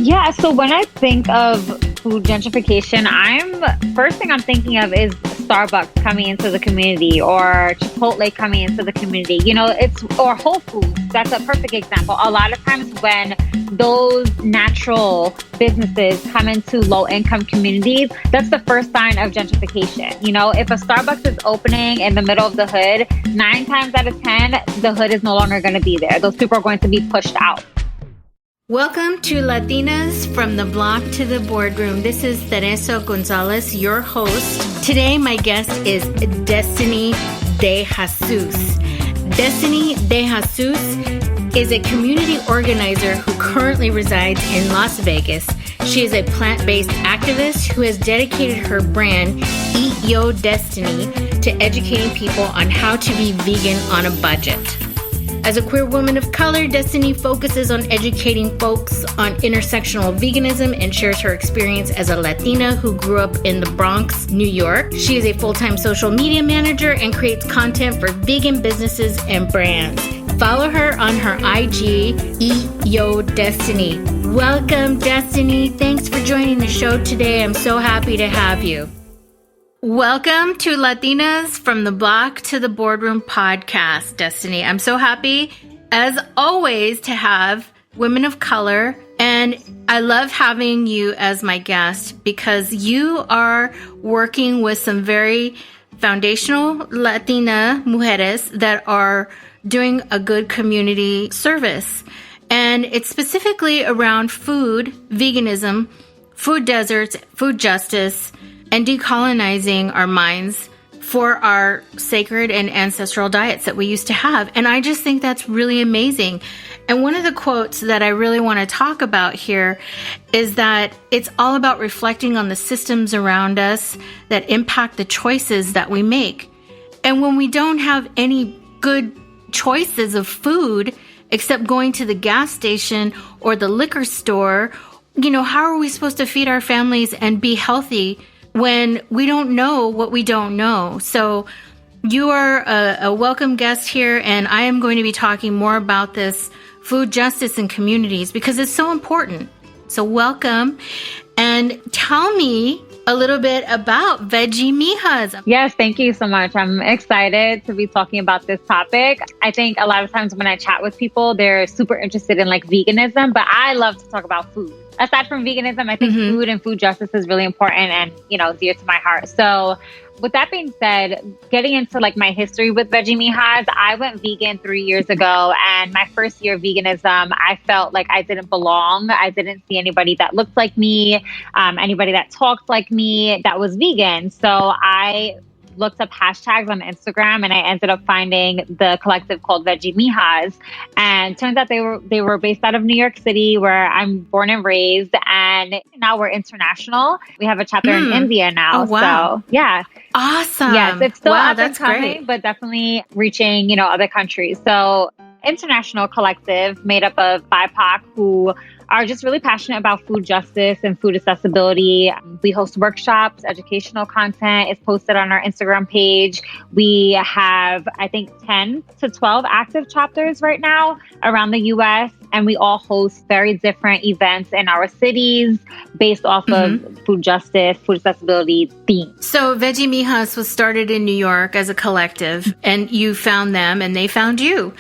Yeah, so when I think of food gentrification, first thing I'm thinking of is Starbucks coming into the community or Chipotle coming into the community. Or Whole Foods. That's a perfect example. A lot of times when those natural businesses come into low-income communities, that's the first sign of gentrification. If a Starbucks is opening in the middle of the hood, 9 times out of 10, the hood is no longer going to be there. Those people are going to be pushed out. Welcome to Latinas from the Block to the Boardroom. This is Teresa Gonzalez, your host. Today, my guest is Destiny DeJesus. Destiny DeJesus is a community organizer who currently resides in Las Vegas. She is a plant-based activist who has dedicated her brand, Eat Yo Destiny, to educating people on how to be vegan on a budget. As a queer woman of color, Destiny focuses on educating folks on intersectional veganism and shares her experience as a Latina who grew up in the Bronx, New York. She is a full-time social media manager and creates content for vegan businesses and brands. Follow her on her IG, Eat Yo Destiny. Welcome, Destiny. Thanks for joining the show today. I'm so happy to have you. Welcome to Latinas from the Block to the Boardroom podcast, Destiny. I'm so happy, as always, to have women of color. And I love having you as my guest because you are working with some very foundational Latina mujeres that are doing a good community service. And it's specifically around food, veganism, food deserts, food justice, and decolonizing our minds for our sacred and ancestral diets that we used to have. And I just think that's really amazing. And one of the quotes that I really want to talk about here is that it's all about reflecting on the systems around us that impact the choices that we make. And when we don't have any good choices of food, except going to the gas station or the liquor store, how are we supposed to feed our families and be healthy when we don't know what we don't know? So you are a welcome guest here, and I am going to be talking more about this food justice in communities because it's so important. So welcome, and tell me a little bit about Veggie Mijas. Yes, thank you so much. I'm excited to be talking about this topic. I think a lot of times when I chat with people, they're super interested in veganism, but I love to talk about food. Aside from veganism, I think food and food justice is really important and, dear to my heart. So with that being said, getting into my history with Veggie Mijas, I went vegan 3 years ago. And my first year of veganism, I felt like I didn't belong. I didn't see anybody that looked like me, anybody that talked like me that was vegan. So I looked up hashtags on Instagram and I ended up finding the collective called Veggie Mijas. And turns out they were based out of New York City, where I'm born and raised. And now we're international. We have a chapter in India now. Oh, wow. So yeah. Awesome. Yes, it's still up and that's coming, great. but definitely reaching, other countries. So international collective made up of BIPOC who are just really passionate about food justice and food accessibility. We host workshops, educational content is posted on our Instagram page. We have, I think, 10 to 12 active chapters right now around the U.S. And we all host very different events in our cities based off of food justice, food accessibility themes. So Veggie Mijas was started in New York as a collective, and you found them and they found you.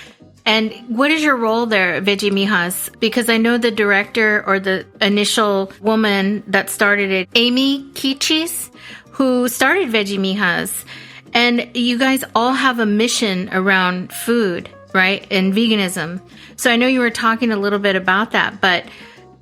And what is your role there, Veggie Mijas? Because I know the director or the initial woman that started it, Amy Kichis, who started Veggie Mijas. And you guys all have a mission around food, right? And veganism. So I know you were talking a little bit about that, but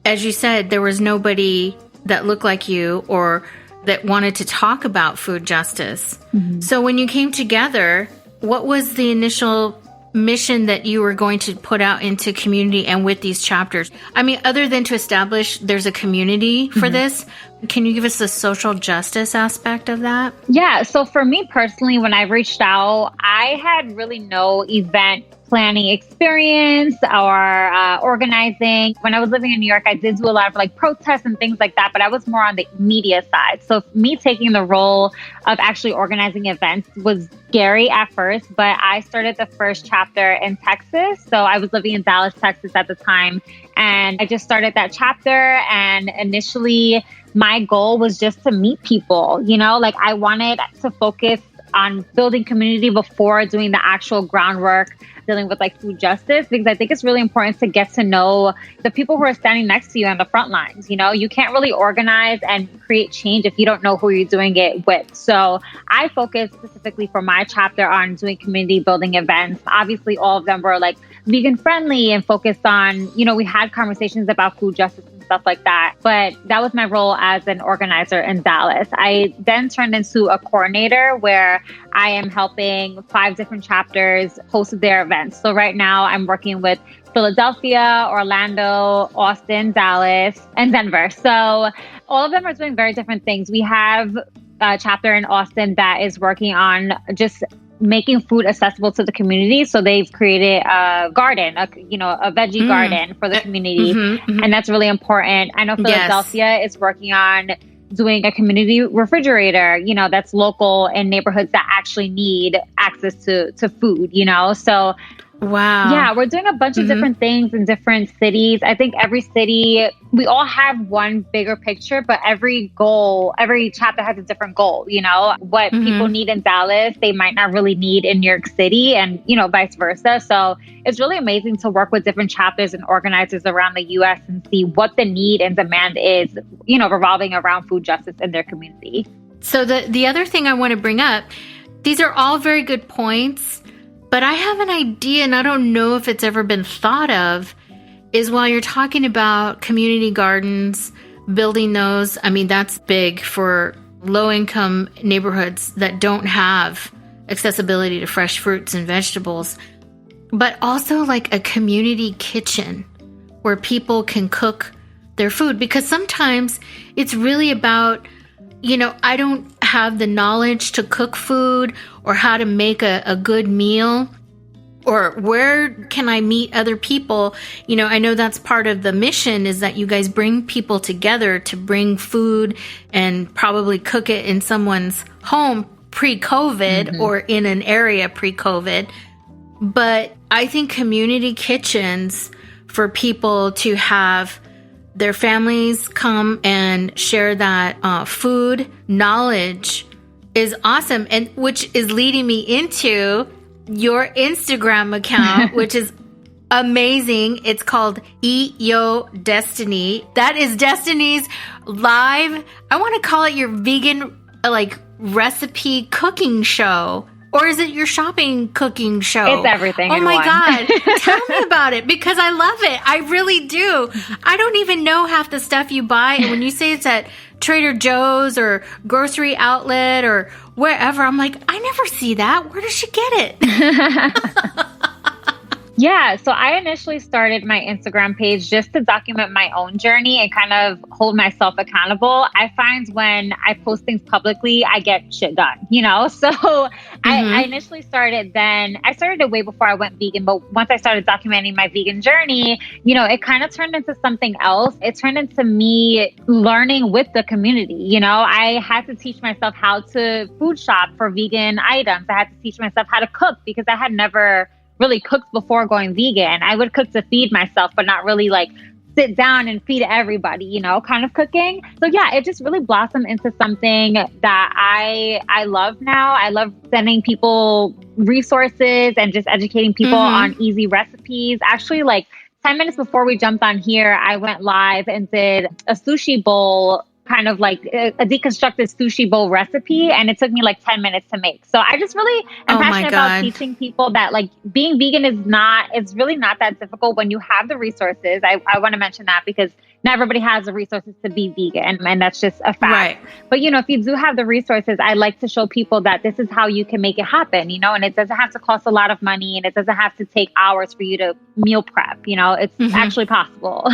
as you said, there was nobody that looked like you or that wanted to talk about food justice. So when you came together, what was the initial mission that you were going to put out into community and with these chapters? I mean, other than to establish there's a community for this, Can you give us the social justice aspect of that? Yeah. So for me personally, when I reached out, I had really no event planning experience or organizing. When I was living in New York, I did do a lot of like protests and things like that, but I was more on the media side. So me taking the role of actually organizing events was scary at first, but I started the first chapter in Texas. So I was living in Dallas, Texas at the time. And I just started that chapter. And initially, my goal was just to meet people, like I wanted to focus on building community before doing the actual groundwork, dealing with like food justice, because I think it's really important to get to know the people who are standing next to you on the front lines. You can't really organize and create change if you don't know who you're doing it with. So I focused specifically for my chapter on doing community building events. Obviously, all of them were like vegan friendly and focused on, we had conversations about food justice and stuff like that. But that was my role as an organizer in Dallas. I then turned into a coordinator where I am helping 5 different chapters host their events. So right now I'm working with Philadelphia, Orlando, Austin, Dallas, and Denver. So all of them are doing very different things. We have a chapter in Austin that is working on just making food accessible to the community. So they've created a garden, a veggie garden for the community. And that's really important. I know Philadelphia is working on doing a community refrigerator, that's local in neighborhoods that actually need access to food, So wow. Yeah, we're doing a bunch of different things in different cities. I think every city, we all have one bigger picture, but every chapter has a different goal, What people need in Dallas, they might not really need in New York City and, vice versa. So it's really amazing to work with different chapters and organizers around the U.S. and see what the need and demand is, revolving around food justice in their community. So the other thing I want to bring up, these are all very good points. But I have an idea, and I don't know if it's ever been thought of, is while you're talking about community gardens, building those, that's big for low-income neighborhoods that don't have accessibility to fresh fruits and vegetables, but also like a community kitchen where people can cook their food. Because sometimes it's really about, I don't have the knowledge to cook food or how to make a good meal, or where can I meet other people? I know that's part of the mission, is that you guys bring people together to bring food and probably cook it in someone's home pre-COVID or in an area pre-COVID. But I think community kitchens for people to have their families come and share that food knowledge is awesome. And which is leading me into your Instagram account, which is amazing. It's called Eat Yo Destiny. That is Destiny's live, I want to call it your vegan recipe cooking show. Or is it your shopping cooking show? It's everything. Oh my God. God. Tell me about it, because I love it. I really do. I don't even know half the stuff you buy. And when you say it's at Trader Joe's or grocery outlet or wherever, I'm like, I never see that. Where does she get it? Yeah, so I initially started my Instagram page just to document my own journey and kind of hold myself accountable. I find when I post things publicly, I get shit done, So I initially started then. I started it way before I went vegan, but once I started documenting my vegan journey, it kind of turned into something else. It turned into me learning with the community. I had to teach myself how to food shop for vegan items. I had to teach myself how to cook because I had never really cooked before going vegan. I would cook to feed myself, but not really sit down and feed everybody, kind of cooking. So yeah, it just really blossomed into something that I love now. I love sending people resources and just educating people on easy recipes. Actually, 10 minutes before we jumped on here, I went live and did a sushi bowl, kind of like a deconstructed sushi bowl recipe. And it took me 10 minutes to make. So I just really am passionate about teaching people that being vegan it's really not that difficult when you have the resources. I want to mention that because not everybody has the resources to be vegan, and that's just a fact. Right. But, if you do have the resources, I like to show people that this is how you can make it happen, and it doesn't have to cost a lot of money, and it doesn't have to take hours for you to meal prep. It's actually possible.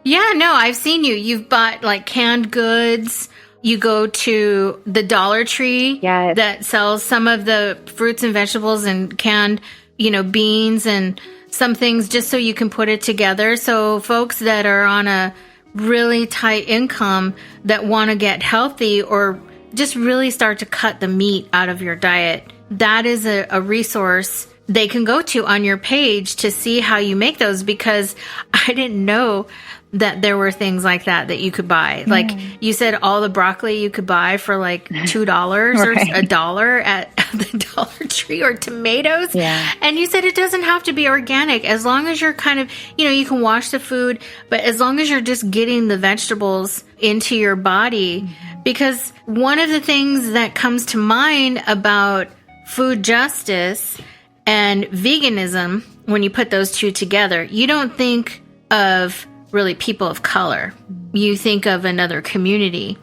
Yeah, no, I've seen you. You've bought like canned goods. You go to the Dollar Tree that sells some of the fruits and vegetables and canned, beans and some things just so you can put it together. So folks that are on a really tight income that want to get healthy or just really start to cut the meat out of your diet, that is a resource they can go to on your page to see how you make those, because I didn't know that there were things like that you could buy. Like you said, all the broccoli you could buy for like $2 or $1 at the Dollar Tree, or tomatoes. Yeah. And you said it doesn't have to be organic, as long as you're kind of, you can wash the food, but as long as you're just getting the vegetables into your body. Because one of the things that comes to mind about food justice and veganism, when you put those two together, you don't think of really people of color. You think of another community.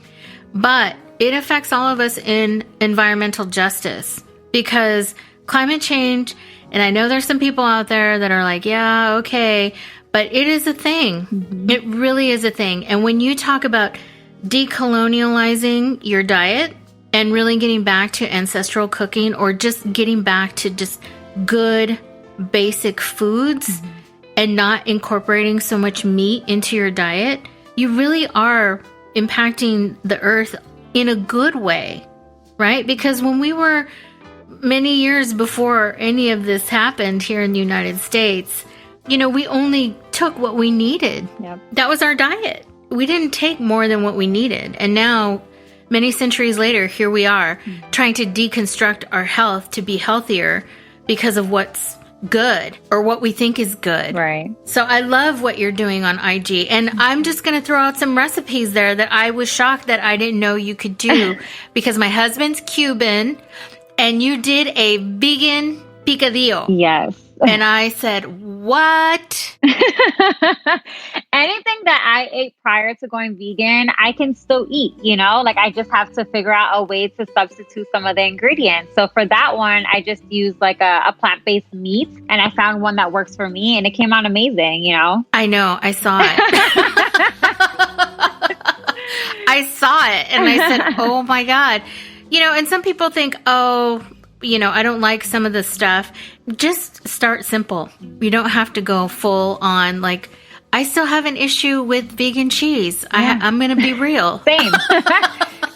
But it affects all of us in environmental justice, because climate change, and I know there's some people out there that are like, yeah, okay, but it is a thing. It really is a thing. And when you talk about decolonializing your diet and really getting back to ancestral cooking, or just getting back to just good basic foods, and not incorporating so much meat into your diet, you really are impacting the earth in a good way, right? Because when we were many years before any of this happened here in the United States, we only took what we needed. Yep. That was our diet. We didn't take more than what we needed. And now, many centuries later, here we are trying to deconstruct our health to be healthier because of what's good, or what we think is good. Right. So I love what you're doing on IG. And I'm just going to throw out some recipes there that I was shocked that I didn't know you could do, because my husband's Cuban and you did a vegan picadillo. Yes. And I said, what? Anything that I ate prior to going vegan, I can still eat, like I just have to figure out a way to substitute some of the ingredients. So for that one, I just used like a plant-based meat, and I found one that works for me, and it came out amazing, I know, I saw it. I saw it and I said, oh my God. And some people think, I don't like some of the stuff. Just start simple. You don't have to go full on. Like, I still have an issue with vegan cheese. Yeah. I'm going to be real. Same.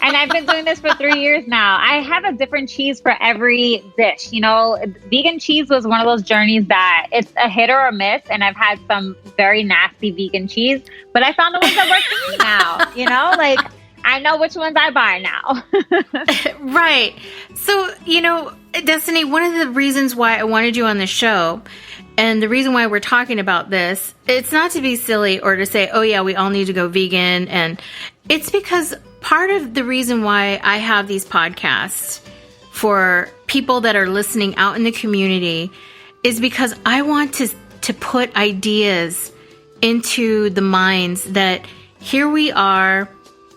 And I've been doing this for 3 years now. I have a different cheese for every dish. Vegan cheese was one of those journeys that it's a hit or a miss. And I've had some very nasty vegan cheese, but I found the ones that work for me now, like I know which ones I buy now. Right. So, Destiny, one of the reasons why I wanted you on the show, and the reason why we're talking about this, it's not to be silly or to say, oh yeah, we all need to go vegan. And it's because part of the reason why I have these podcasts for people that are listening out in the community is because I want to put ideas into the minds that here we are,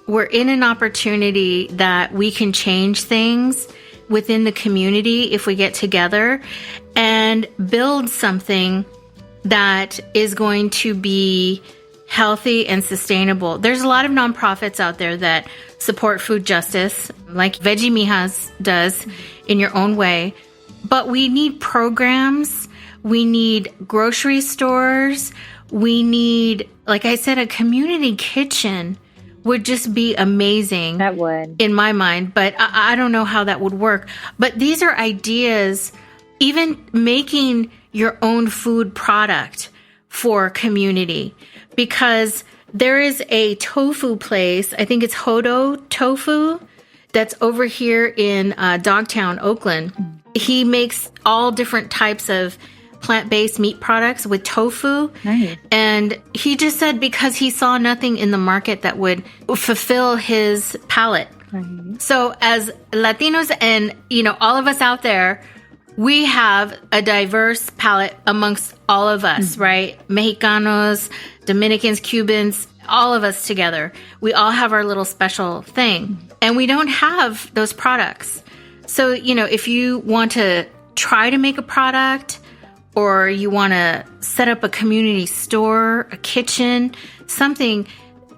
we're in an opportunity that we can change things within the community if we get together and build something that is going to be healthy and sustainable. There's a lot of nonprofits out there that support food justice, like Veggie Mijas does in your own way. But we need programs. We need grocery stores. We need, like I said, a community kitchen would just be amazing. That would. In my mind, but I don't know how that would work. But these are ideas, even making your own food product for community. Because there is a tofu place, I think it's Hodo Tofu, that's over here in Dogtown, Oakland. He makes all different types of plant-based meat products with tofu. Nice. And he just said because he saw nothing in the market that would fulfill his palate. Right. So as Latinos and, all of us out there, we have a diverse palate amongst all of us, right? Mexicanos, Dominicans, Cubans, all of us together, we all have our little special thing, and we don't have those products. So, if you want to try to make a product, or you want to set up a community store, a kitchen, something,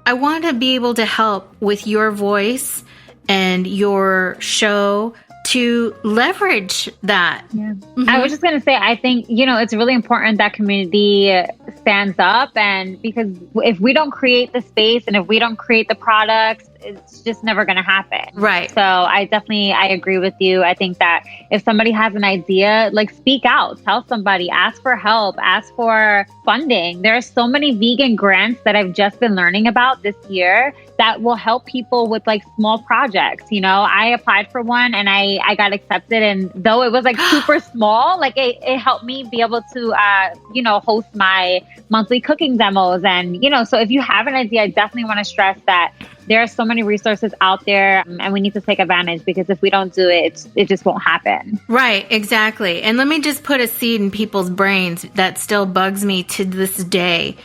I want to be able to help with your voice and your show to leverage that. Yeah. I was just going to say, I think, it's really important that community stands up, and because if we don't create the space and if we don't create the products, it's just never going to happen. Right. So I agree with you. I think that if somebody has an idea, speak out, tell somebody, ask for help, ask for funding. There are so many vegan grants that I've just been learning about this year that will help people with small projects. I applied for one and I got accepted. And though it was super small, it helped me be able to, host my monthly cooking demos. And, so if you have an idea, I definitely want to stress that there are so many resources out there, and we need to take advantage, because if we don't do it, it just won't happen. Right, exactly. And let me just put a seed in people's brains that still bugs me to this day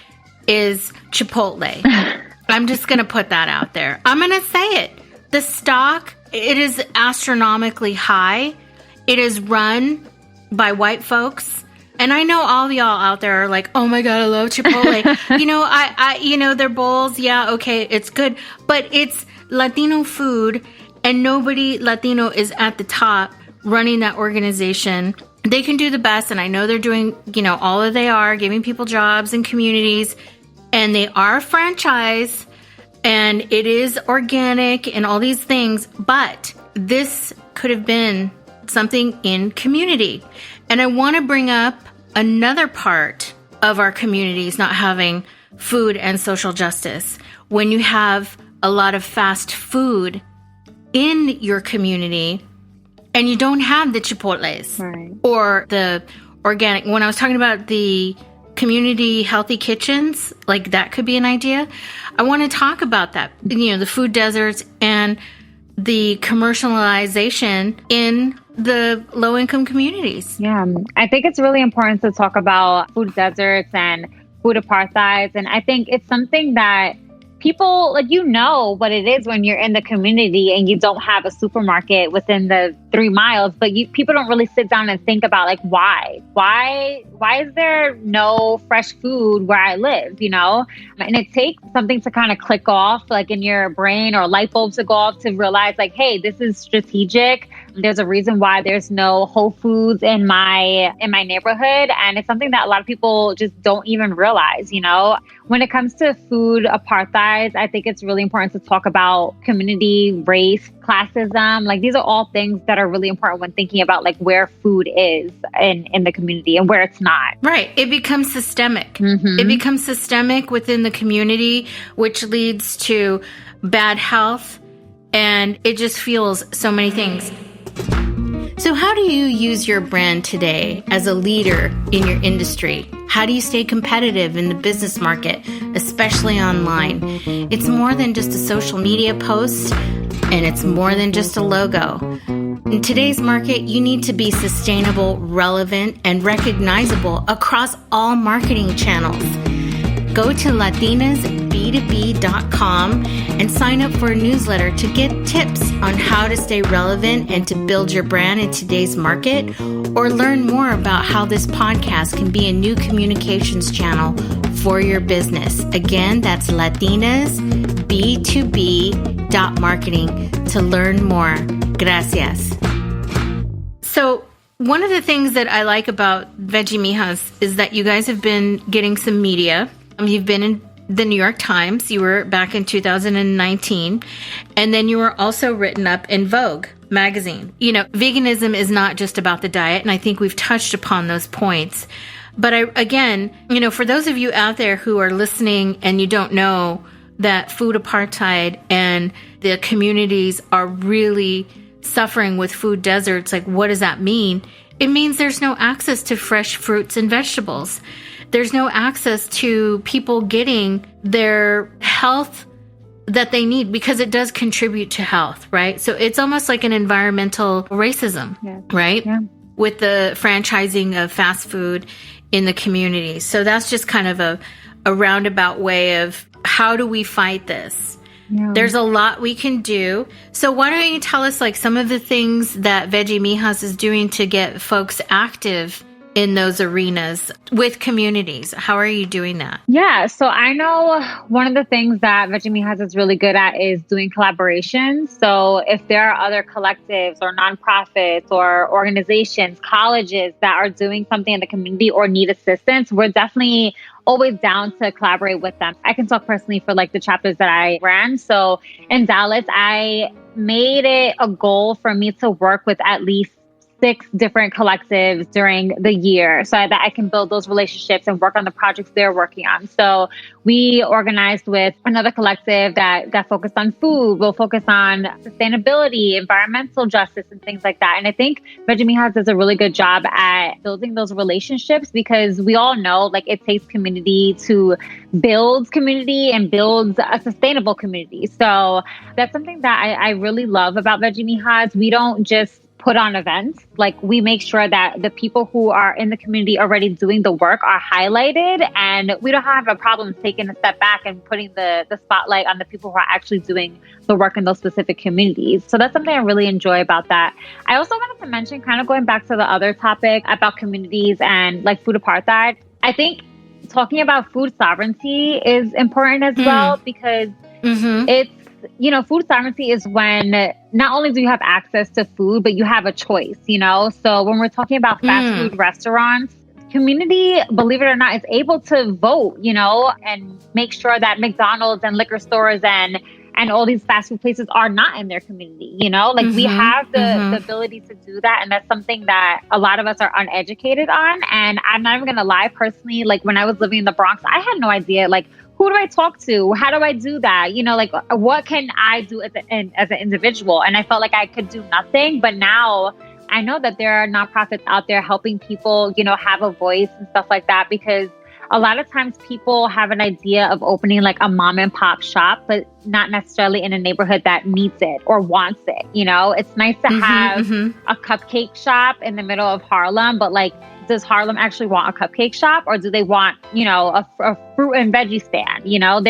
is Chipotle. I'm just going to put that out there. I'm going to say it. The stock, it is astronomically high. It is run by white folks. And I know all of y'all out there are like, oh my God, I love Chipotle. Their bowls. Yeah, okay, it's good. But it's Latino food, and nobody Latino is at the top running that organization. They can do the best. And I know they're doing, all that they are, giving people jobs and communities. And they are a franchise, and it is organic and all these things. But this could have been something in community. And I want to bring up another part of our communities not having food and social justice. When you have a lot of fast food in your community and you don't have the Chipotles, right, or the organic. When I was talking about the community healthy kitchens, that could be an idea. I want to talk about that, the food deserts and the commercialization in the low-income communities. Yeah, I think it's really important to talk about food deserts and food apartheid. And I think it's something that people, what it is when you're in the community and you don't have a supermarket within the 3 miles, but people don't really sit down and think about why is there no fresh food where I live, And it takes something to kind of click off in your brain, or light bulbs to go off, to realize hey, this is strategic. There's a reason why there's no Whole Foods in my neighborhood. And it's something that a lot of people just don't even realize, When it comes to food apartheid, I think it's really important to talk about community, race, classism. These are all things that are really important when thinking about where food is in the community and where it's not. Right. It becomes systemic. Mm-hmm. It becomes systemic within the community, which leads to bad health. And it just fuels so many things. So how do you use your brand today as a leader in your industry? How do you stay competitive in the business market, especially online? It's more than just a social media post, and it's more than just a logo. In today's market, you need to be sustainable, relevant, and recognizable across all marketing channels. Go to latinasb2b.com and sign up for a newsletter to get tips on how to stay relevant and to build your brand in today's market, or learn more about how this podcast can be a new communications channel for your business. Again, that's latinasb2b.marketing to learn more. Gracias. So, one of the things that I like about Veggie Mijas is that you guys have been getting some media. You've been in the New York Times. You were back in 2019. And then you were also written up in Vogue magazine. Veganism is not just about the diet. And I think we've touched upon those points. But for those of you out there who are listening and you don't know that food apartheid and the communities are really suffering with food deserts, what does that mean? It means there's no access to fresh fruits and vegetables. There's no access to people getting their health that they need, because it does contribute to health, right? So it's almost like an environmental racism, right? Yeah. With the franchising of fast food in the community. So that's just kind of a roundabout way of how do we fight this? Yeah. There's a lot we can do. So why don't you tell us like some of the things that Veggie Mijas is doing to get folks active in those arenas with communities? How are you doing that? Yeah, so I know one of the things that Veggie Mijas is really good at is doing collaborations. So if there are other collectives or nonprofits or organizations, colleges that are doing something in the community or need assistance, we're definitely always down to collaborate with them. I can talk personally for like the chapters that I ran. So in Dallas, I made it a goal for me to work with at least 6 different collectives during the year so that I can build those relationships and work on the projects they're working on. So we organized with another collective that focused on food. We'll focus on sustainability, environmental justice, and things like that. And I think Veggie Mijas does a really good job at building those relationships because we all know like it takes community to build community and build a sustainable community. So that's something that I really love about Veggie Mijas. We don't just put on events. Like we make sure that the people who are in the community already doing the work are highlighted, and we don't have a problem taking a step back and putting the spotlight on the people who are actually doing the work in those specific communities. So that's something I really enjoy about that. I also wanted to mention, kind of going back to the other topic about communities and like food apartheid, I think talking about food sovereignty is important as well because it's, you know, food sovereignty is when not only do you have access to food, but you have a choice, you know? So when we're talking about fast food restaurants, community, believe it or not, is able to vote, you know, and make sure that McDonald's and liquor stores and all these fast food places are not in their community, you know? Like we have the ability to do that. And that's something that a lot of us are uneducated on. And I'm not even going to lie, personally, like when I was living in the Bronx, I had no idea, like, who do I talk to? How do I do that? You know, like what can I do as an individual? And I felt like I could do nothing. But now I know that there are nonprofits out there helping people, you know, have a voice and stuff like that, because a lot of times people have an idea of opening like a mom and pop shop, but not necessarily in a neighborhood that needs it or wants it. You know, it's nice to have a cupcake shop in the middle of Harlem, but like, does Harlem actually want a cupcake shop, or do they want, you know, a fruit and veggie stand? You know,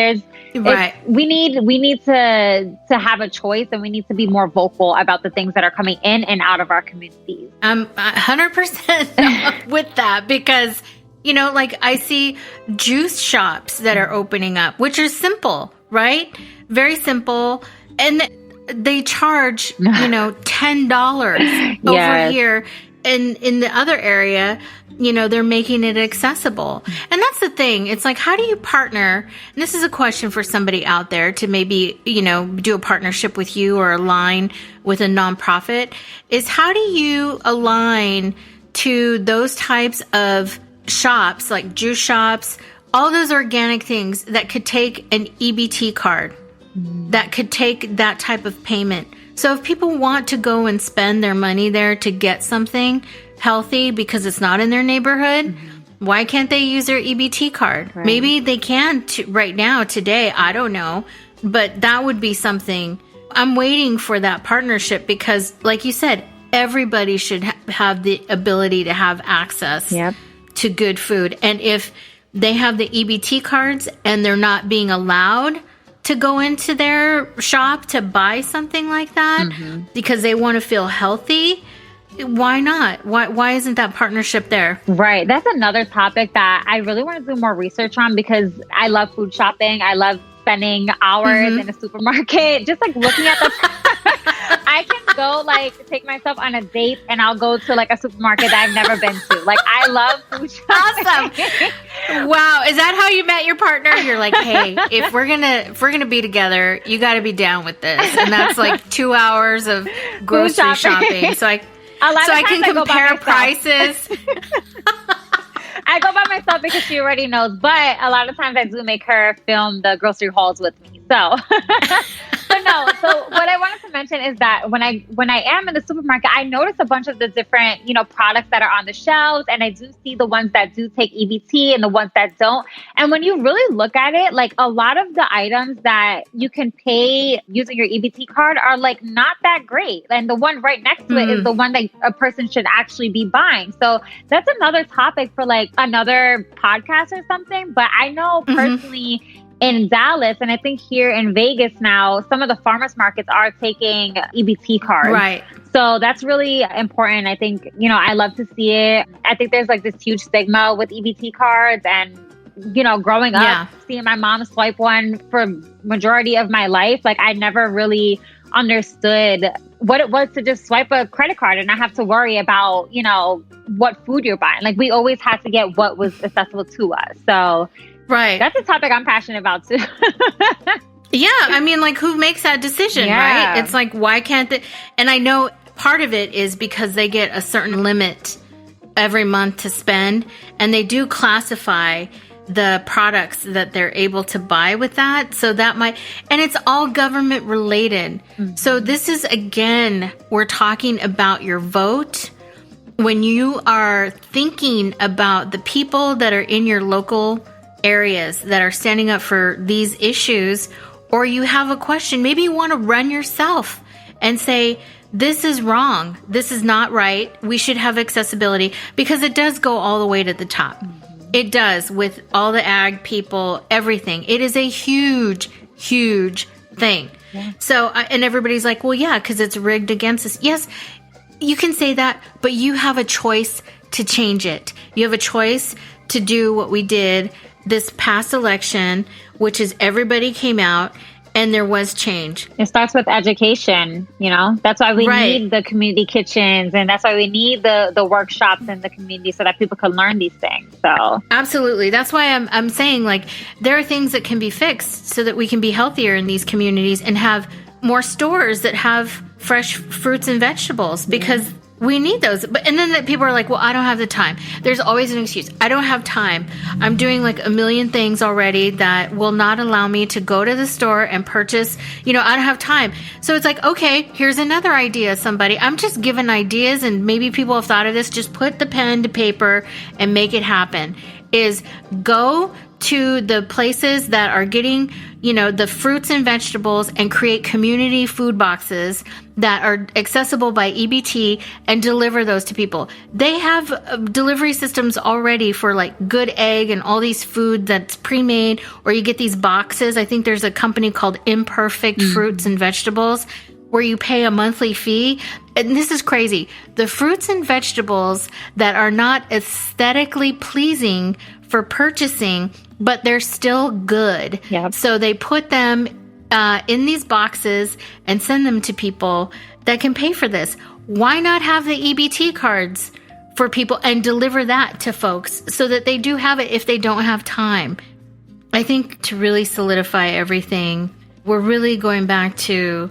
we need to have a choice, and we need to be more vocal about the things that are coming in and out of our communities. I'm 100% with that, because, you know, like I see juice shops that are opening up, which are simple, right? Very simple. And they charge, you know, $10 over here. And in the other area, you know, they're making it accessible. And that's the thing. It's like, how do you partner? And this is a question for somebody out there to maybe, you know, do a partnership with you or align with a nonprofit, is how do you align to those types of shops, like juice shops, all those organic things that could take an EBT card, that could take that type of payment. So if people want to go and spend their money there to get something healthy because it's not in their neighborhood, why can't they use their EBT card? Right. Maybe they can right now, today, I don't know. But that would be something. I'm waiting for that partnership because, like you said, everybody should have the ability to have access to good food. And if they have the EBT cards and they're not being allowed to go into their shop to buy something like that because they want to feel healthy, why not? Why isn't that partnership there? Right. That's another topic that I really want to do more research on, because I love food shopping. I love spending hours in a supermarket, just like looking at the I can go like take myself on a date and I'll go to like a supermarket that I've never been to. Like I love food shopping. Awesome. Wow. Is that how you met your partner? You're like, hey, if we're gonna be together, you gotta be down with this. And that's like 2 hours of grocery shopping. So I can compare prices. I go by myself because she already knows, but a lot of times I do make her film the grocery hauls with me. So, but no. So what I wanted to mention is that when I am in the supermarket, I notice a bunch of the different, you know, products that are on the shelves, and I do see the ones that do take EBT and the ones that don't. And when you really look at it, like a lot of the items that you can pay using your EBT card are like not that great. And the one right next to it is the one that a person should actually be buying. So that's another topic for like another podcast or something. But I know personally, in Dallas, and I think here in Vegas now, some of the farmers markets are taking EBT cards. Right. So that's really important. I think, I love to see it. I think there's like this huge stigma with EBT cards, and growing up, seeing my mom swipe one for majority of my life, like I never really understood what it was to just swipe a credit card and not have to worry about, what food you're buying. Like we always had to get what was accessible to us. So that's a topic I'm passionate about too. Yeah. I mean, like who makes that decision, right? It's like, why can't they? And I know part of it is because they get a certain limit every month to spend, and they do classify the products that they're able to buy with that. So that might, and it's all government related. Mm-hmm. So this is, again, we're talking about your vote. When you are thinking about the people that are in your local areas that are standing up for these issues, or you have a question, maybe you want to run yourself and say, this is wrong. This is not right. We should have accessibility, because it does go all the way to the top. Mm-hmm. It does, with all the ag people, everything. It is a huge, huge thing. Yeah. So, and everybody's like, well, yeah, because it's rigged against us. Yes, you can say that, but you have a choice to change it. You have a choice to do what we did this past election, which is everybody came out and there was change. It starts with education, That's why we need the community kitchens, and that's why we need the workshops in the community so that people can learn these things. So absolutely. That's why I'm saying, like, there are things that can be fixed so that we can be healthier in these communities and have more stores that have fresh fruits and vegetables, because we need those. But and then people are like, well, I don't have the time. There's always an excuse. I don't have time. I'm doing like a million things already that will not allow me to go to the store and purchase. I don't have time. So it's like, okay, here's another idea, somebody. I'm just giving ideas, and maybe people have thought of this. Just put the pen to paper and make it happen. Is go to the places that are getting, the fruits and vegetables, and create community food boxes that are accessible by EBT and deliver those to people. They have delivery systems already for like Good Egg and all these food that's pre-made, or you get these boxes. I think there's a company called Imperfect Fruits and Vegetables where you pay a monthly fee. And this is crazy. The fruits and vegetables that are not aesthetically pleasing for purchasing, but they're still good. Yep. So they put them in these boxes and send them to people that can pay for this. Why not have the EBT cards for people and deliver that to folks so that they do have it if they don't have time? I think to really solidify everything, we're really going back to,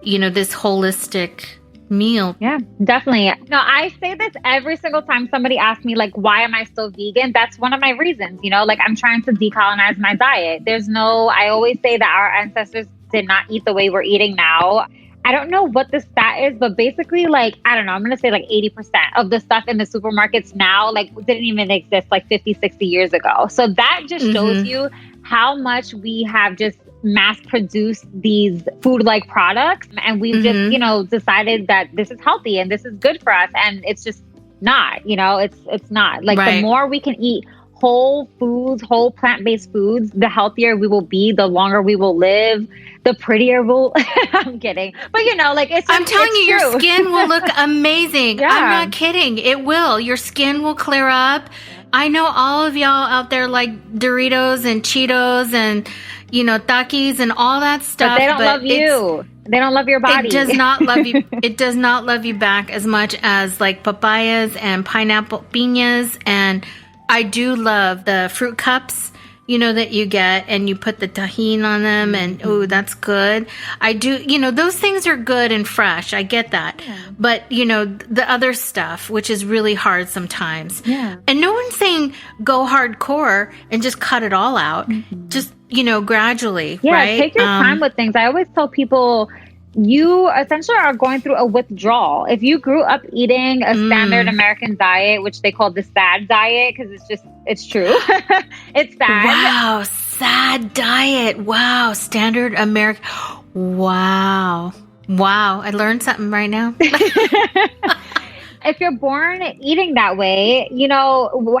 this holistic meal. Yeah, definitely. No, I say this every single time somebody asks me, like, why am I still vegan? That's one of my reasons, like I'm trying to decolonize my diet. I always say that our ancestors did not eat the way we're eating now. I don't know what the stat is, but basically, like, I don't know, I'm going to say like 80% of the stuff in the supermarkets now, like, didn't even exist like 50, 60 years ago. So that just shows you how much we have just mass produce these food-like products, and we've just, decided that this is healthy and this is good for us, and it's just not, it's not. Like, the more we can eat whole foods, whole plant-based foods, the healthier we will be, the longer we will live, the prettier we'll... I'm kidding. But, like, it's just, I'm telling you, true. Your skin will look amazing. Yeah. I'm not kidding. It will. Your skin will clear up. I know all of y'all out there like Doritos and Cheetos and, Takis and all that stuff. But they don't love you. They don't love your body. It does not love you. It does not love you back as much as like papayas and pineapple piñas. And I do love the fruit cups, that you get, and you put the tahini on them, and that's good. I do, those things are good and fresh. I get that. Yeah. But, the other stuff, which is really hard sometimes. Yeah. And no one's saying go hardcore and just cut it all out. Mm-hmm. Just, gradually, right? Take your time with things. I always tell people, you essentially are going through a withdrawal. If you grew up eating a standard American diet, which they call the SAD diet, because it's true. It's sad. Wow, SAD diet. Wow, standard American. Wow. I learned something right now. if you're born eating that way,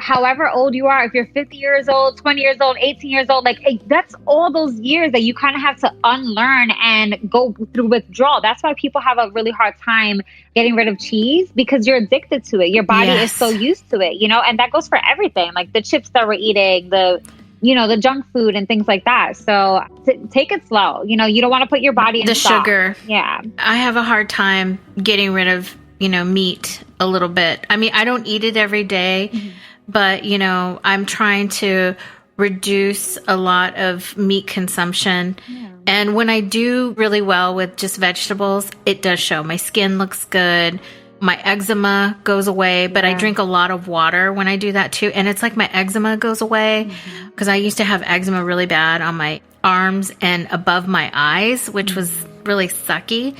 however old you are, if you're 50 years old, 20 years old, 18 years old, like that's all those years that you kind of have to unlearn and go through withdrawal. That's why people have a really hard time getting rid of cheese, because you're addicted to it. Your body is so used to it, and that goes for everything, like the chips that we're eating, the junk food and things like that. So take it slow. You don't want to put your body in the sugar. Yeah. I have a hard time getting rid of, meat a little bit. I mean, I don't eat it every day, but, I'm trying to reduce a lot of meat consumption. Yeah. And when I do really well with just vegetables, it does show. My skin looks good. My eczema goes away, but I drink a lot of water when I do that too. And it's like my eczema goes away, because I used to have eczema really bad on my arms and above my eyes, which was really sucky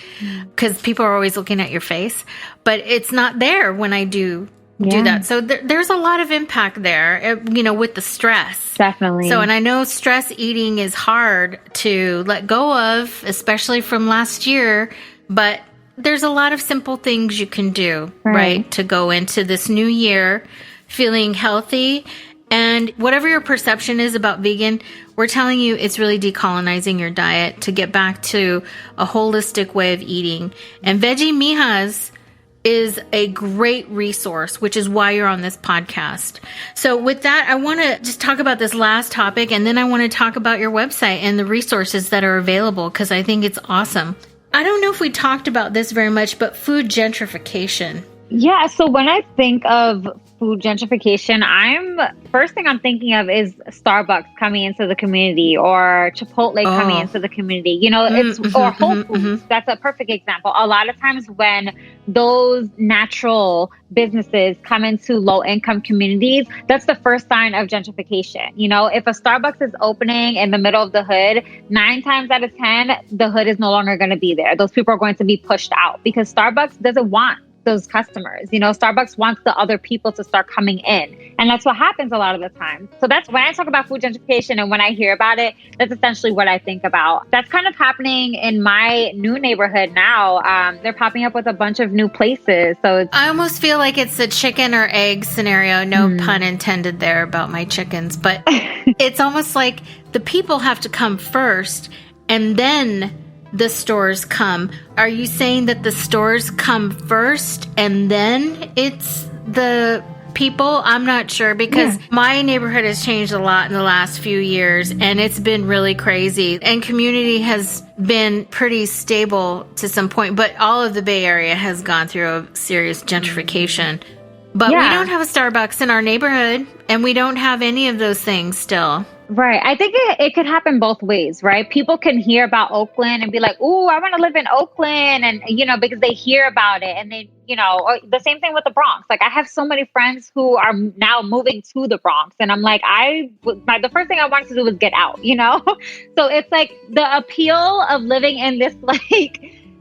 because people are always looking at your face, but it's not there when I do that. So there's a lot of impact there, with the stress. Definitely. So, and I know stress eating is hard to let go of, especially from last year, but there's a lot of simple things you can do, right? To go into this new year feeling healthy. And whatever your perception is about vegan, we're telling you it's really decolonizing your diet to get back to a holistic way of eating. And Veggie Mijas is a great resource, which is why you're on this podcast. So with that, I want to just talk about this last topic, and then I want to talk about your website and the resources that are available, because I think it's awesome. I don't know if we talked about this very much, but food gentrification. Yeah. So when I think of food gentrification, first thing I'm thinking of is Starbucks coming into the community, or Chipotle coming into the community. Or Whole Foods. That's a perfect example. A lot of times when those natural businesses come into low income communities, that's the first sign of gentrification. If a Starbucks is opening in the middle of the hood, 9 times out of 10, the hood is no longer going to be there. Those people are going to be pushed out, because Starbucks doesn't want those customers. Starbucks wants the other people to start coming in. And that's what happens a lot of the time. So that's when I talk about food gentrification, and when I hear about it, that's essentially what I think about. That's kind of happening in my new neighborhood now. They're popping up with a bunch of new places. So I almost feel like it's a chicken or egg scenario. No pun intended there about my chickens, but it's almost like the people have to come first, and then the stores come. Are you saying that the stores come first and then it's the people? I'm not sure, because my neighborhood has changed a lot in the last few years, and it's been really crazy. And community has been pretty stable to some point, but all of the Bay Area has gone through a serious gentrification. But we don't have a Starbucks in our neighborhood, and we don't have any of those things still. Right. I think it could happen both ways, right? People can hear about Oakland and be like, "Ooh, I want to live in Oakland," and because they hear about it, and they, or the same thing with the Bronx. Like, I have so many friends who are now moving to the Bronx, and I'm like, the first thing I wanted to do was get out, So it's like the appeal of living in this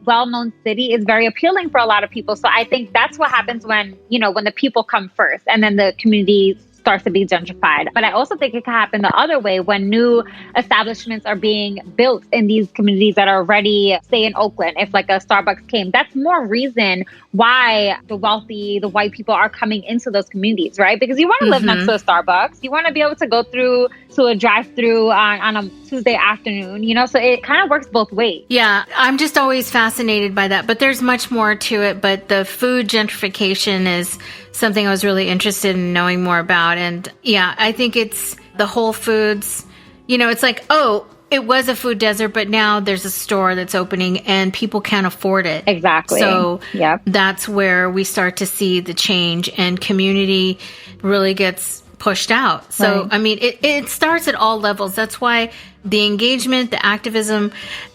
well-known city is very appealing for a lot of people. So I think that's what happens when the people come first, and then the community starts to be gentrified. But I also think it can happen the other way, when new establishments are being built in these communities that are already, say in Oakland, if like a Starbucks came, that's more reason why the wealthy, the white people are coming into those communities, right? Because you want to live next to a Starbucks. You want to be able to go through to a drive-through on a Tuesday afternoon, so it kind of works both ways. Yeah, I'm just always fascinated by that, but there's much more to it. But the food gentrification is something I was really interested in knowing more about. And yeah, I think it's the Whole Foods, it's like, oh, it was a food desert, but now there's a store that's opening and people can't afford it. Exactly. So that's where we start to see the change, and community really gets pushed out. So, right. I mean, it starts at all levels. That's why the engagement, the activism,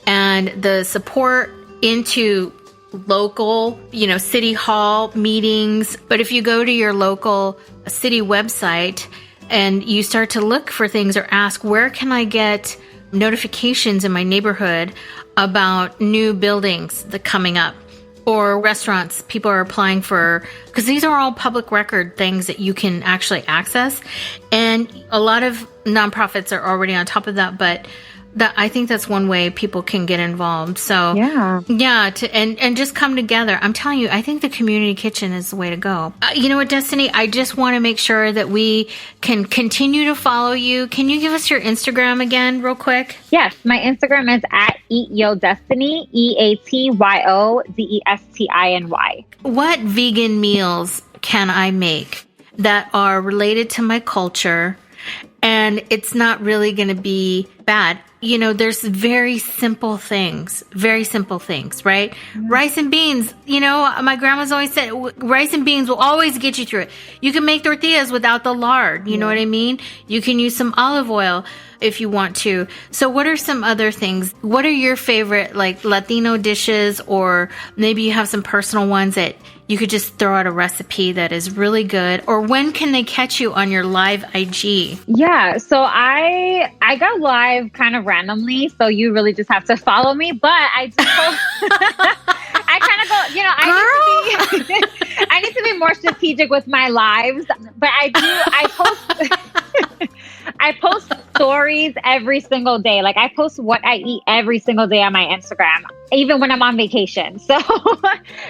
and the support into local, city hall meetings. But if you go to your local city website and you start to look for things or ask, where can I get notifications in my neighborhood about new buildings that coming up, or restaurants people are applying for, because these are all public record things that you can actually access. And a lot of nonprofits are already on top of that, but I think that's one way people can get involved. So and just come together. I'm telling you, I think the community kitchen is the way to go. You know what, Destiny? I just want to make sure that we can continue to follow you. Can you give us your Instagram again, real quick? Yes, my Instagram is at EatYoDestiny, EatYoDestiny. What vegan meals can I make that are related to my culture, and it's not really going to be bad? You know, there's very simple things, right? Mm-hmm. Rice and beans, you know, my grandma's always said rice and beans will always get you through it. You can make tortillas without the lard. You know what I mean? You can use some olive oil if you want to. So what are some other things? What are your favorite, like, Latino dishes, or maybe you have some personal ones that you could just throw out a recipe that is really good? Or when can they catch you on your live IG? Yeah, so I go live kind of randomly, so you really just have to follow me. But I do I kind of go, you know, I need to be more strategic with my lives. But I post stories every single day. Like, I post what I eat every single day on my Instagram, even when I'm on vacation. So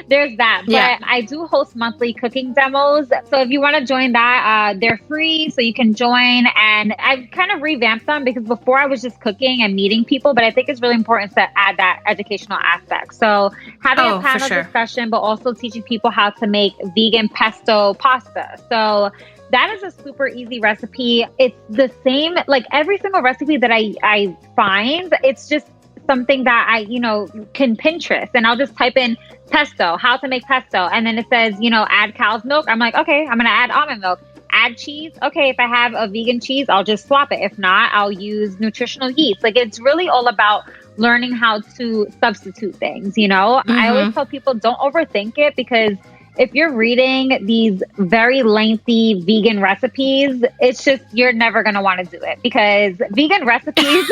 there's that. But I do host monthly cooking demos. So if you want to join that, they're free. So you can join. And I've kind of revamped them, because before I was just cooking and meeting people. But I think it's really important to add that educational aspect. So having a panel discussion, but also teaching people how to make vegan pesto pasta. So that is a super easy recipe. It's the same, like every single recipe that I find, it's just something that I, you know, can Pinterest, and I'll just type in pesto, how to make pesto. And then it says, you know, add cow's milk. I'm like, okay, I'm going to add almond milk. Add cheese. Okay, if I have a vegan cheese, I'll just swap it. If not, I'll use nutritional yeast. Like, it's really all about learning how to substitute things, you know? Mm-hmm. I always tell people, don't overthink it, because if you're reading these very lengthy vegan recipes, it's just, you're never going to want to do it, because vegan recipes,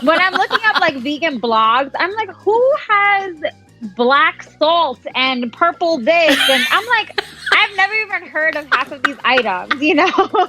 when I'm looking up like vegan blogs, I'm like, who has black salt and purple this? And I'm like, I've never even heard of half of these items, you know?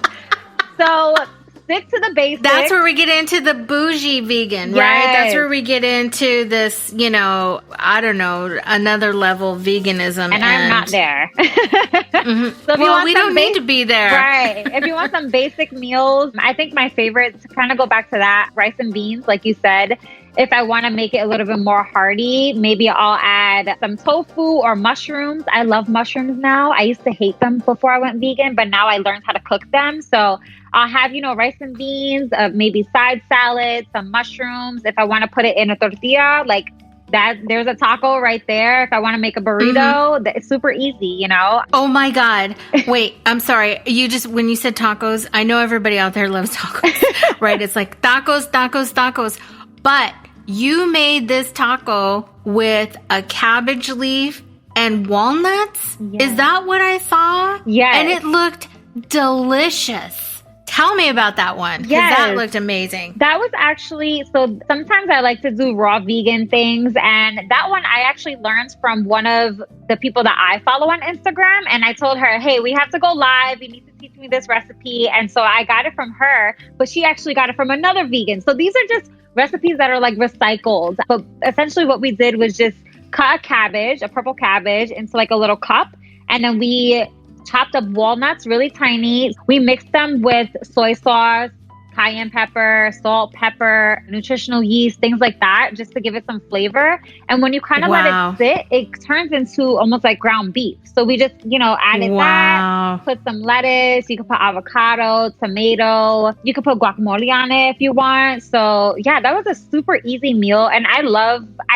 So stick to the basics. That's where we get into the bougie vegan, right? That's where we get into this, you know, I don't know, another level veganism. And I'm not there. Mm-hmm. So we don't need to be there. Right. If you want some basic meals, I think my favorite, to kind of go back to that, rice and beans, like you said. If I want to make it a little bit more hearty, maybe I'll add some tofu or mushrooms. I love mushrooms now. I used to hate them before I went vegan, but now I learned how to cook them. So I'll have, you know, rice and beans, maybe side salad, some mushrooms. If I want to put it in a tortilla, like that, there's a taco right there. If I want to make a burrito, it's super easy, you know? Oh my God. Wait, I'm sorry. When you said tacos, I know everybody out there loves tacos, right? It's like tacos. But you made this taco with a cabbage leaf and walnuts? Yes. Is that what I saw? Yes. And it looked delicious. Tell me about that one, because that looked amazing. That was actually, so sometimes I like to do raw vegan things, and that one I actually learned from one of the people that I follow on Instagram, and I told her, hey, we have to go live, you need to teach me this recipe. And so I got it from her, but she actually got it from another vegan. So these are just recipes that are like recycled. But essentially what we did was just cut a purple cabbage, into like a little cup, and then we chopped up walnuts really tiny. We mixed them with soy sauce, cayenne pepper, salt, pepper, nutritional yeast, things like that, just to give it some flavor. And when you kind of let it sit, it turns into almost like ground beef. So we just, you know, added that, put some lettuce, you can put avocado, tomato, you can put guacamole on it if you want. So yeah, that was a super easy meal. And I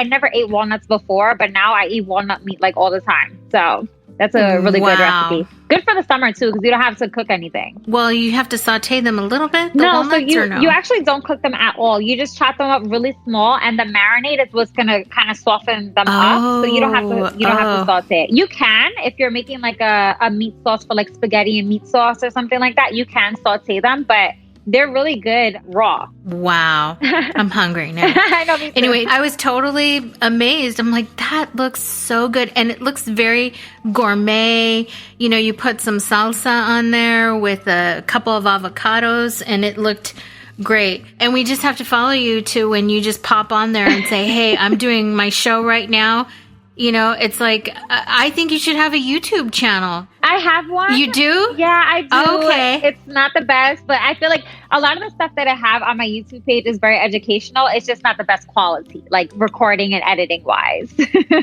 never ate walnuts before, but now I eat walnut meat like all the time. So that's a really good recipe. Good for the summer too, because you don't have to cook anything. Well, you have to saute them a little bit. No, you actually don't cook them at all. You just chop them up really small, and the marinade is what's gonna kind of soften them up. So you don't have to saute it. You can, if you're making like a meat sauce for like spaghetti and meat sauce or something like that, you can saute them, but they're really good raw. Wow. I'm hungry now. I know, me too. Anyway, I was totally amazed. I'm like, that looks so good. And it looks very gourmet. You know, you put some salsa on there with a couple of avocados, and it looked Great. And we just have to follow you to when you just pop on there and say, hey, I'm doing my show right now. You know, it's like, I think you should have a YouTube channel. I have one. You do? Yeah, I do. Okay. It's not the best, but I feel like a lot of the stuff that I have on my YouTube page is very educational. It's just not the best quality, like recording and editing wise.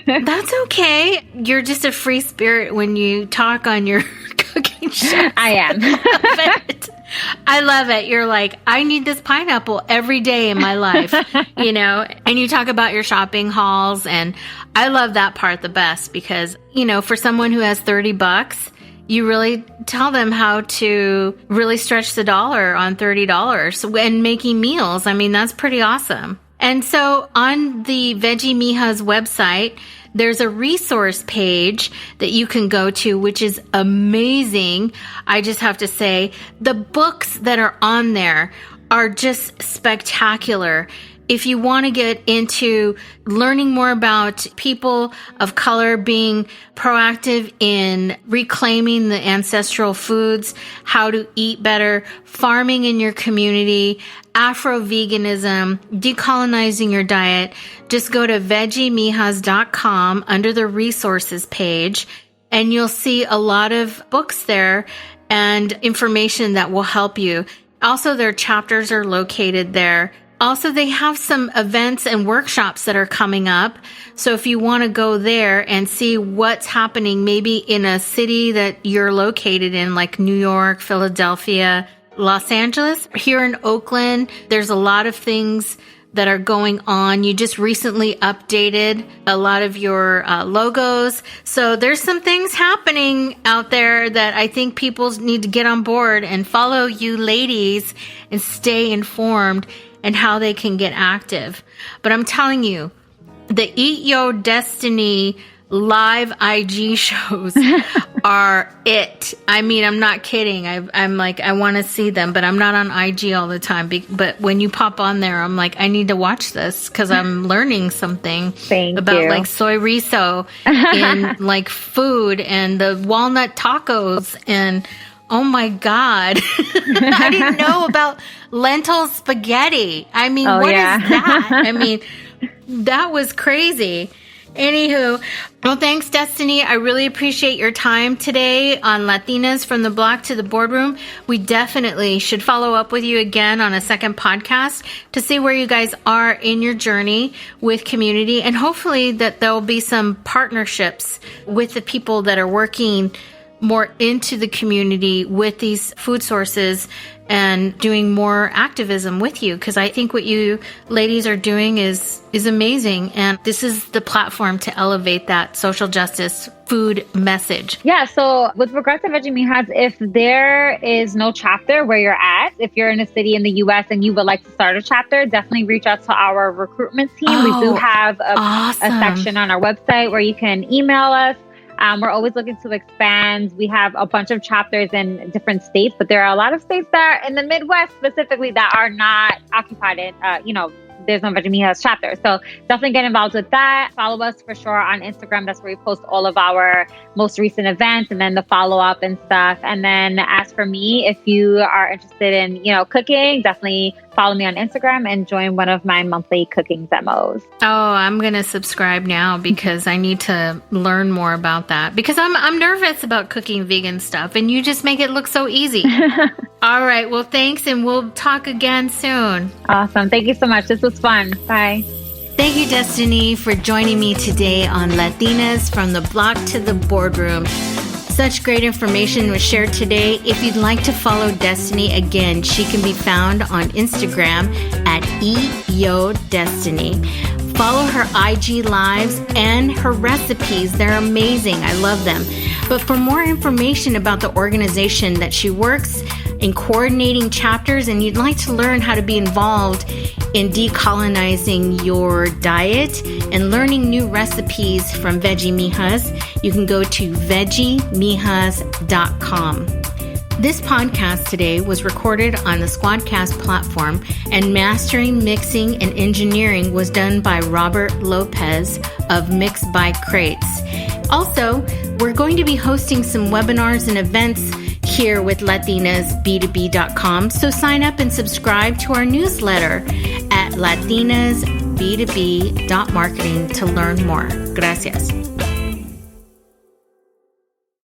That's okay. You're just a free spirit when you talk on your cooking show. I am. I love it. You're like, I need this pineapple every day in my life, you know, and you talk about your shopping hauls. And I love that part the best because, you know, for someone who has $30, you really tell them how to really stretch the dollar on $30 when making meals. I mean, that's pretty awesome. And so on the Veggie Mijas website, there's a resource page that you can go to, which is amazing. I just have to say, the books that are on there are just spectacular. If you want to get into learning more about people of color being proactive in reclaiming the ancestral foods, how to eat better, farming in your community, Afro-veganism, decolonizing your diet, just go to veggiemijas.com under the resources page, and you'll see a lot of books there and information that will help you. Also, their chapters are located there. Also, they have some events and workshops that are coming up. So if you want to go there and see what's happening, maybe in a city that you're located in, like New York, Philadelphia, Los Angeles, here in Oakland, there's a lot of things that are going on. You just recently updated a lot of your logos. So there's some things happening out there that I think people need to get on board and follow you ladies and stay informed and how they can get active. But I'm telling you, the Eat Your Destiny live IG shows are it. I mean, I'm not kidding. I'm like, I want to see them, but I'm not on IG all the time. But when you pop on there, I'm like, I need to watch this because I'm learning something about like soy riso and like food and the walnut tacos and oh my God. I didn't know about lentil spaghetti. I mean, what is that? I mean, that was crazy. Anywho, well, thanks, Destiny. I really appreciate your time today on Latinas from the Block to the Boardroom. We definitely should follow up with you again on a second podcast to see where you guys are in your journey with community. And hopefully that there'll be some partnerships with the people that are working more into the community with these food sources and doing more activism with you, because I think what you ladies are doing is amazing, and this is the platform to elevate that social justice food message. Yeah, so with regards to Veggie Mijas, if there is no chapter where you're at, if you're in a city in the U.S. and you would like to start a chapter, definitely reach out to our recruitment team. We do have a section on our website where you can email us. We're always looking to expand. We have a bunch of chapters in different states, but there are a lot of states that are in the Midwest specifically that are not occupied in, there's no Veggie Mijas chapter. So definitely get involved with that. Follow us for sure on Instagram. That's where we post all of our most recent events and then the follow-up and stuff. And then as for me, if you are interested in, cooking, definitely follow me on Instagram and join one of my monthly cooking demos. Oh, I'm going to subscribe now because I need to learn more about that, because I'm nervous about cooking vegan stuff and you just make it look so easy. All right. Well, thanks. And we'll talk again soon. Awesome. Thank you so much. This was fun. Bye. Thank you, Destiny, for joining me today on Latinas from the Block to the Boardroom. Such great information was shared today. If you'd like to follow Destiny again, she can be found on Instagram at EYoDestiny. Follow her IG lives and her recipes. They're amazing. I love them. But for more information about the organization that she works in coordinating chapters, and you'd like to learn how to be involved in decolonizing your diet and learning new recipes from Veggie Mijas, you can go to veggiemijas.com. This podcast today was recorded on the Squadcast platform, and mastering, mixing, and engineering was done by Robert Lopez of Mix by Crates. Also, we're going to be hosting some webinars and events here with latinasb2b.com. So sign up and subscribe to our newsletter at latinasb2b.marketing to learn more. Gracias.